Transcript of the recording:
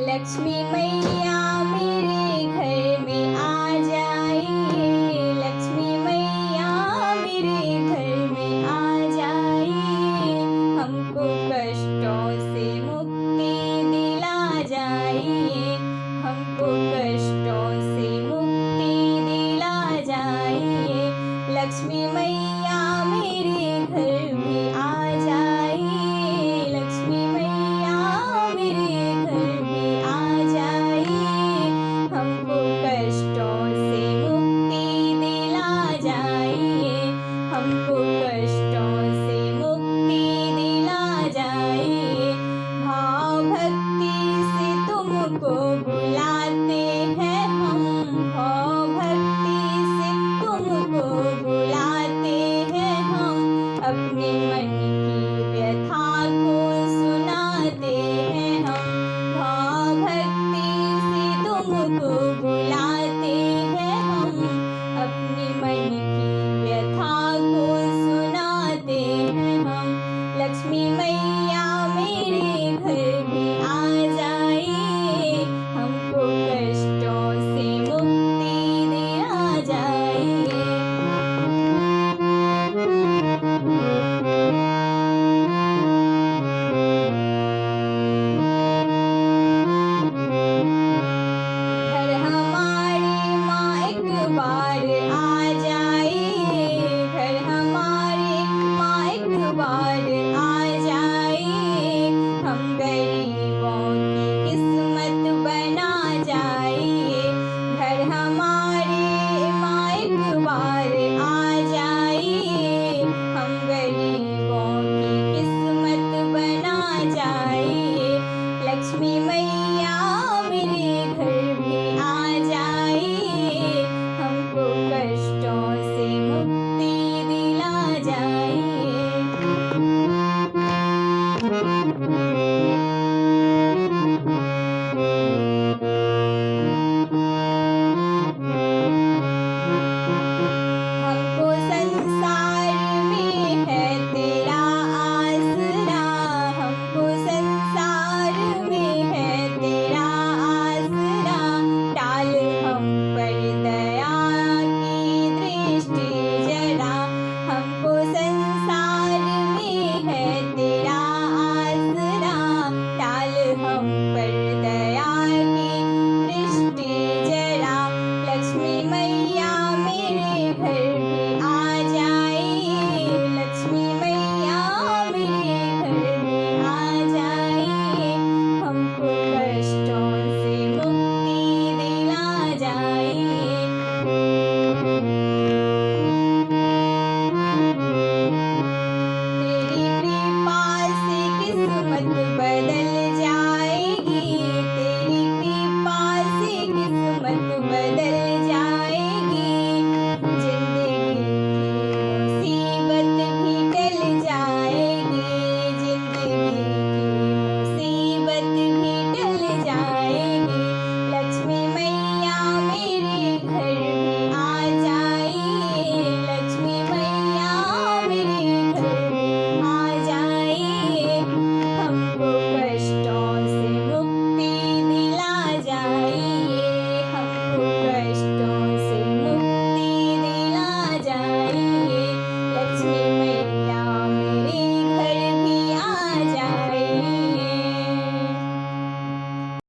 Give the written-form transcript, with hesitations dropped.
लक्ष्मी मैया मेरे घर में आ जाइए, लक्ष्मी मैया मेरे घर में आ जाइए, हमको कष्टों से मुक्ति दिला जाइए, हमको कष्टों से मुक्ति दिला जाइए, लक्ष्मी मैया मेरे घर में आ जाइए, लक्ष्मी मैया मेरे घर में आ जाइए, हमको कष्टों से मुक्ति दिला जाइए, हमको कष्टों से मुक्ति दिला जाइए। भाव भक्ति से तुमको बुलाते हैं हम, भाव भक्ति से तुमको बुलाते हैं हम, अपने मन की व्यथा को सुनाते हैं हम, भाव भक्ति से तुमको बुलाते हैं हम, अपने मन की व्यथा को सुनाते हैं हम, लक्ष्मी मैया मेरे घर में आ जाइए, हमको कष्टों से मुक्ति दिला जाइए। घर हमारी माँ एक बार आ जाइए, घर हमारी माँ एक बार आ जाइए, हम गरीबों की किस्मत बना जाइए, घर हमारी माँ एक बार आ जाइए, हम गरीबों की किस्मत बना जाइए, लक्ष्मी मैया मेरे